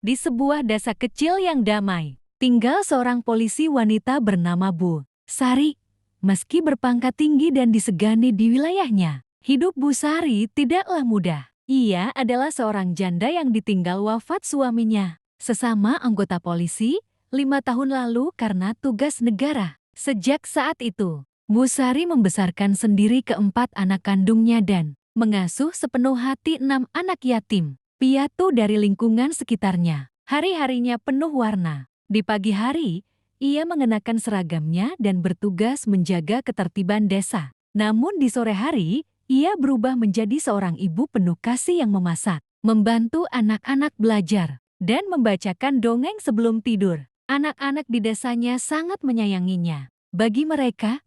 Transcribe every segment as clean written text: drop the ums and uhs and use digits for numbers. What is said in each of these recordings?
Di sebuah desa kecil yang damai, tinggal seorang polisi wanita bernama Bu Sari. Meski berpangkat tinggi dan disegani di wilayahnya, hidup Bu Sari tidaklah mudah. Ia adalah seorang janda yang ditinggal wafat suaminya, sesama anggota polisi, 5 tahun lalu karena tugas negara. Sejak saat itu, Bu Sari membesarkan sendiri keempat anak kandungnya dan mengasuh sepenuh hati 6 anak yatim piatu dari lingkungan sekitarnya. Hari-harinya penuh warna. Di pagi hari, ia mengenakan seragamnya dan bertugas menjaga ketertiban desa. Namun di sore hari, ia berubah menjadi seorang ibu penuh kasih yang memasak, membantu anak-anak belajar, dan membacakan dongeng sebelum tidur. Anak-anak di desanya sangat menyayanginya. Bagi mereka,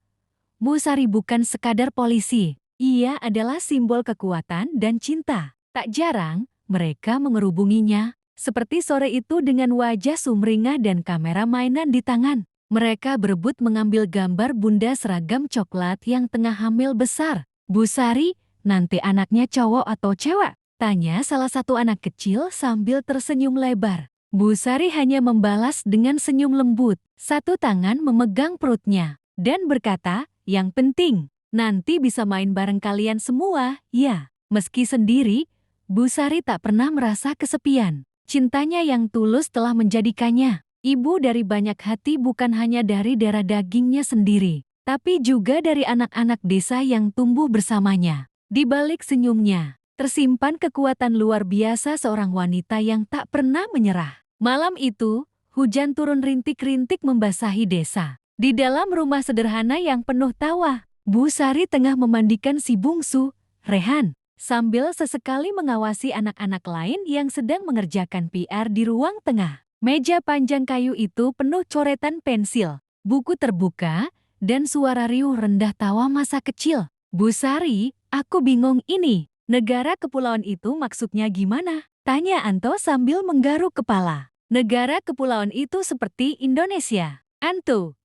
Bu Sari bukan sekadar polisi. Ia adalah simbol kekuatan dan cinta. Tak jarang, mereka mengerubunginya, seperti sore itu dengan wajah sumringah dan kamera mainan di tangan. Mereka berebut mengambil gambar bunda seragam coklat yang tengah hamil besar. Bu Sari, nanti anaknya cowok atau cewek? Tanya salah satu anak kecil sambil tersenyum lebar. Bu Sari hanya membalas dengan senyum lembut. Satu tangan memegang perutnya, dan berkata, yang penting, nanti bisa main bareng kalian semua, ya. Meski sendiri, Bu Sari tak pernah merasa kesepian. Cintanya yang tulus telah menjadikannya ibu dari banyak hati, bukan hanya dari darah dagingnya sendiri, tapi juga dari anak-anak desa yang tumbuh bersamanya. Di balik senyumnya, tersimpan kekuatan luar biasa seorang wanita yang tak pernah menyerah. Malam itu, hujan turun rintik-rintik membasahi desa. Di dalam rumah sederhana yang penuh tawa, Bu Sari tengah memandikan si bungsu, Rehan, sambil sesekali mengawasi anak-anak lain yang sedang mengerjakan PR di ruang tengah. Meja panjang kayu itu penuh coretan pensil, buku terbuka, dan suara riuh rendah tawa masa kecil. Bu Sari, aku bingung ini, negara kepulauan itu maksudnya gimana? Tanya Anto sambil menggaruk kepala. Negara kepulauan itu seperti Indonesia, Anto.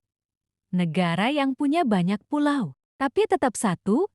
Negara yang punya banyak pulau, tapi tetap satu,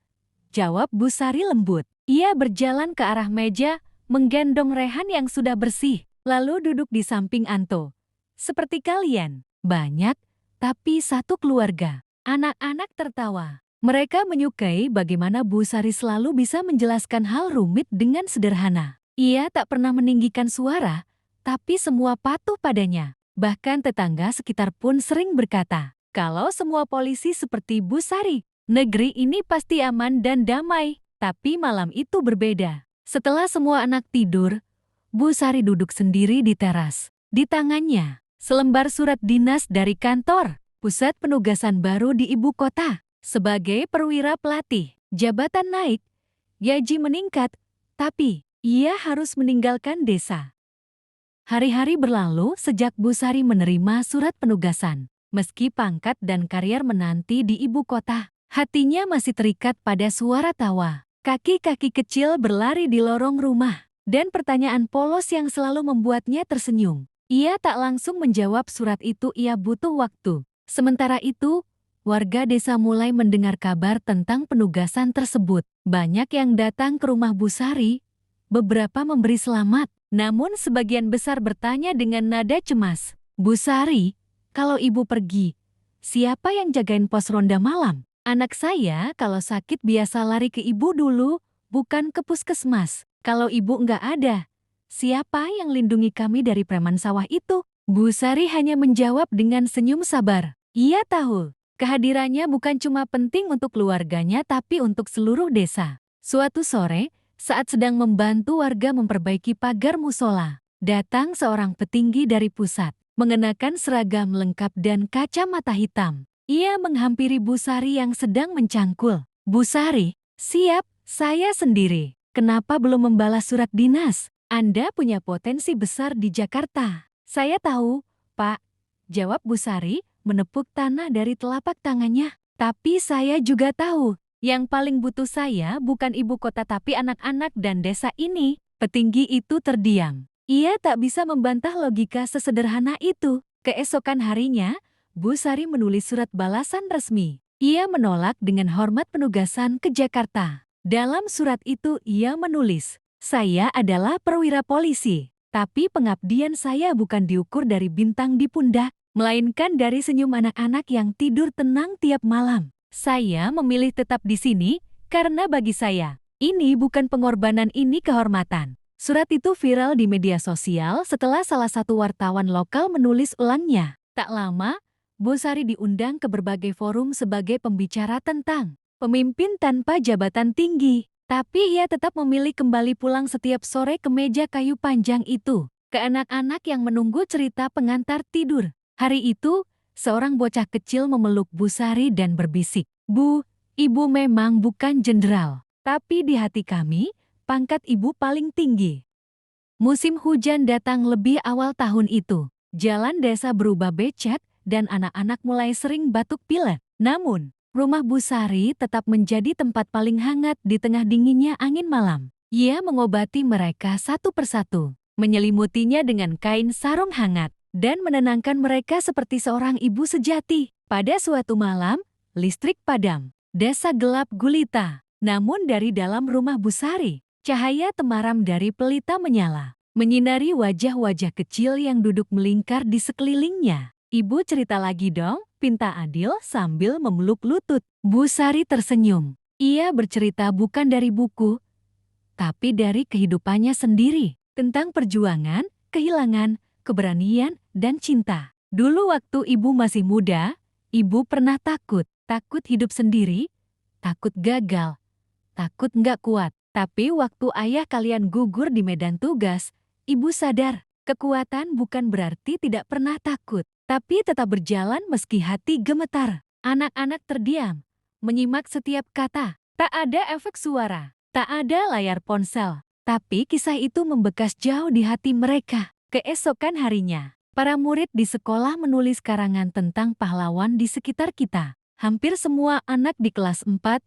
jawab Bu Sari lembut. Ia berjalan ke arah meja, menggendong Rehan yang sudah bersih, lalu duduk di samping Anto. Seperti kalian, banyak, tapi satu keluarga. Anak-anak tertawa. Mereka menyukai bagaimana Bu Sari selalu bisa menjelaskan hal rumit dengan sederhana. Ia tak pernah meninggikan suara, tapi semua patuh padanya. Bahkan tetangga sekitar pun sering berkata, kalau semua polisi seperti Bu Sari, negeri ini pasti aman dan damai. Tapi malam itu berbeda. Setelah semua anak tidur, Bu Sari duduk sendiri di teras. Di tangannya, selembar surat dinas dari kantor pusat penugasan baru di ibu kota. Sebagai perwira pelatih, jabatan naik, gaji meningkat, tapi ia harus meninggalkan desa. Hari-hari berlalu sejak Bu Sari menerima surat penugasan. Meski pangkat dan karier menanti di ibu kota, hatinya masih terikat pada suara tawa. Kaki-kaki kecil berlari di lorong rumah, dan pertanyaan polos yang selalu membuatnya tersenyum. Ia tak langsung menjawab surat itu, ia butuh waktu. Sementara itu, warga desa mulai mendengar kabar tentang penugasan tersebut. Banyak yang datang ke rumah Bu Sari, beberapa memberi selamat, namun sebagian besar bertanya dengan nada cemas. Bu Sari, kalau ibu pergi, siapa yang jagain pos ronda malam? Anak saya kalau sakit biasa lari ke ibu dulu, bukan ke puskesmas. Kalau ibu nggak ada, siapa yang lindungi kami dari preman sawah itu? Bu Sari hanya menjawab dengan senyum sabar. Ia tahu, kehadirannya bukan cuma penting untuk keluarganya tapi untuk seluruh desa. Suatu sore, saat sedang membantu warga memperbaiki pagar musola, datang seorang petinggi dari pusat, mengenakan seragam lengkap dan kacamata hitam. Ia menghampiri Bu Sari yang sedang mencangkul. Bu Sari, siap, saya sendiri. Kenapa belum membalas surat dinas? Anda punya potensi besar di Jakarta. Saya tahu, Pak, jawab Bu Sari, menepuk tanah dari telapak tangannya. Tapi saya juga tahu, yang paling butuh saya bukan ibu kota tapi anak-anak dan desa ini. Petinggi itu terdiam. Ia tak bisa membantah logika sesederhana itu. Keesokan harinya, Bu Sari menulis surat balasan resmi. Ia menolak dengan hormat penugasan ke Jakarta. Dalam surat itu ia menulis, saya adalah perwira polisi. Tapi pengabdian saya bukan diukur dari bintang di pundak, melainkan dari senyum anak-anak yang tidur tenang tiap malam. Saya memilih tetap di sini karena bagi saya, ini bukan pengorbanan, ini kehormatan. Surat itu viral di media sosial setelah salah satu wartawan lokal menulis ulangnya. Tak lama, Bosari diundang ke berbagai forum sebagai pembicara tentang pemimpin tanpa jabatan tinggi. Tapi ia tetap memilih kembali pulang setiap sore ke meja kayu panjang itu. Ke anak-anak yang menunggu cerita pengantar tidur. Hari itu, seorang bocah kecil memeluk Bosari dan berbisik, "Bu, ibu memang bukan jenderal. Tapi di hati kami, pangkat ibu paling tinggi." Musim hujan datang lebih awal tahun itu. Jalan desa berubah becek dan anak-anak mulai sering batuk pilek. Namun, rumah Bosari tetap menjadi tempat paling hangat di tengah dinginnya angin malam. Ia mengobati mereka satu persatu, menyelimutinya dengan kain sarung hangat, dan menenangkan mereka seperti seorang ibu sejati. Pada suatu malam, listrik padam. Desa gelap gulita. Namun dari dalam rumah Bosari, cahaya temaram dari pelita menyala, menyinari wajah-wajah kecil yang duduk melingkar di sekelilingnya. "Ibu cerita lagi dong," pinta Adil sambil memeluk lutut. Bosari tersenyum. Ia bercerita bukan dari buku, tapi dari kehidupannya sendiri. Tentang perjuangan, kehilangan, keberanian, dan cinta. Dulu waktu ibu masih muda, ibu pernah takut. Takut hidup sendiri, takut gagal, takut nggak kuat. Tapi waktu ayah kalian gugur di medan tugas, ibu sadar, kekuatan bukan berarti tidak pernah takut, tapi tetap berjalan meski hati gemetar. Anak-anak terdiam, menyimak setiap kata. Tak ada efek suara, tak ada layar ponsel. Tapi kisah itu membekas jauh di hati mereka. Keesokan harinya, para murid di sekolah menulis karangan tentang pahlawan di sekitar kita. Hampir semua anak di kelas 4,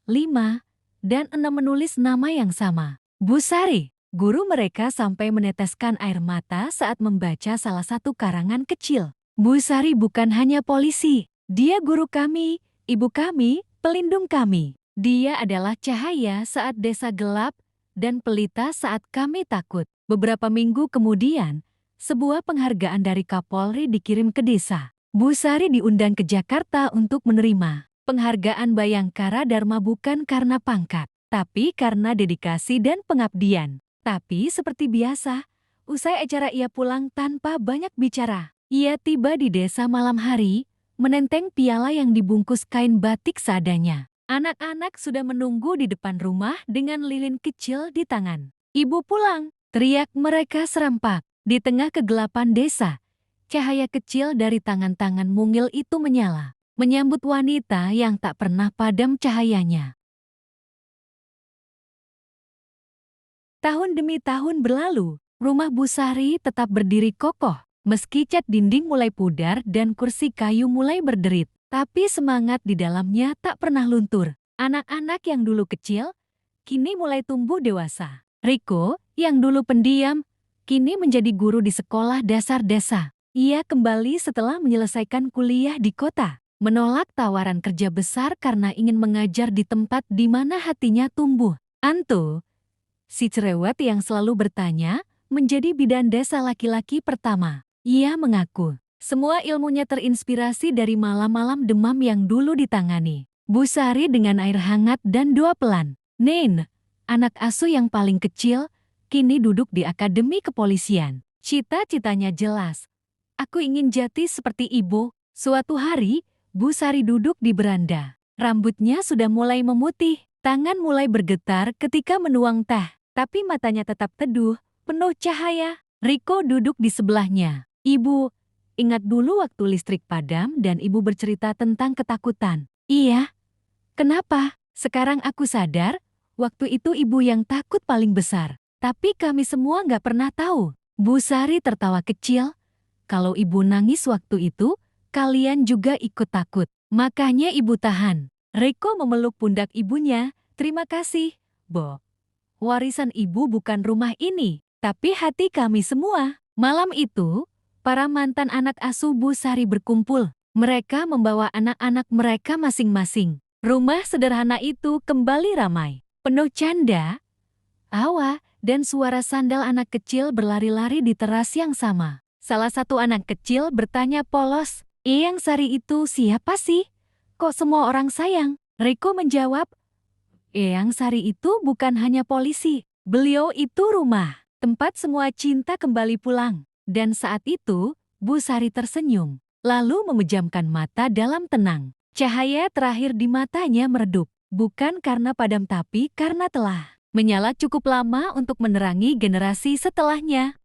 5, dan 6 menulis nama yang sama, Bosari. Guru mereka sampai meneteskan air mata saat membaca salah satu karangan kecil. Bosari bukan hanya polisi, dia guru kami, ibu kami, pelindung kami. Dia adalah cahaya saat desa gelap dan pelita saat kami takut. Beberapa minggu kemudian, sebuah penghargaan dari Kapolri dikirim ke desa. Bosari diundang ke Jakarta untuk menerima penghargaan Bayangkara Dharma bukan karena pangkat, tapi karena dedikasi dan pengabdian. Tapi seperti biasa, usai acara ia pulang tanpa banyak bicara. Ia tiba di desa malam hari, menenteng piala yang dibungkus kain batik seadanya. Anak-anak sudah menunggu di depan rumah dengan lilin kecil di tangan. "Ibu pulang!" teriak mereka serempak. Di tengah kegelapan desa, cahaya kecil dari tangan-tangan mungil itu menyala, menyambut wanita yang tak pernah padam cahayanya. Tahun demi tahun berlalu, rumah Bosari tetap berdiri kokoh. Meski cat dinding mulai pudar dan kursi kayu mulai berderit, tapi semangat di dalamnya tak pernah luntur. Anak-anak yang dulu kecil, kini mulai tumbuh dewasa. Riko, yang dulu pendiam, kini menjadi guru di sekolah dasar desa. Ia kembali setelah menyelesaikan kuliah di kota, menolak tawaran kerja besar karena ingin mengajar di tempat di mana hatinya tumbuh. Anto, si cerewet yang selalu bertanya, menjadi bidan desa laki-laki pertama. Ia mengaku, semua ilmunya terinspirasi dari malam-malam demam yang dulu ditangani. Bosari dengan air hangat dan doa pelan. Nen, anak asuh yang paling kecil, kini duduk di akademi kepolisian. Cita-citanya jelas. "Aku ingin jadi seperti ibu." Suatu hari, Bosari duduk di beranda. Rambutnya sudah mulai memutih, tangan mulai bergetar ketika menuang teh. Tapi matanya tetap teduh, penuh cahaya. Riko duduk di sebelahnya. "Ibu, ingat dulu waktu listrik padam dan ibu bercerita tentang ketakutan." "Iya." "Kenapa? Sekarang aku sadar, waktu itu ibu yang takut paling besar. Tapi kami semua nggak pernah tahu." Bosari tertawa kecil. "Kalau ibu nangis waktu itu, kalian juga ikut takut. Makanya ibu tahan." Riko memeluk pundak ibunya. "Terima kasih, Bo. Warisan ibu bukan rumah ini, tapi hati kami semua." Malam itu, para mantan anak asuh Bosari berkumpul. Mereka membawa anak-anak mereka masing-masing. Rumah sederhana itu kembali ramai, penuh canda, tawa, dan suara sandal anak kecil berlari-lari di teras yang sama. Salah satu anak kecil bertanya polos, "Eyang Sari itu siapa sih? Kok semua orang sayang?" Riko menjawab, "Eyang Sari itu bukan hanya polisi. Beliau itu rumah, tempat semua cinta kembali pulang." Dan saat itu, Bu Sari tersenyum, lalu memejamkan mata dalam tenang. Cahaya terakhir di matanya meredup, bukan karena padam tapi karena telah menyala cukup lama untuk menerangi generasi setelahnya.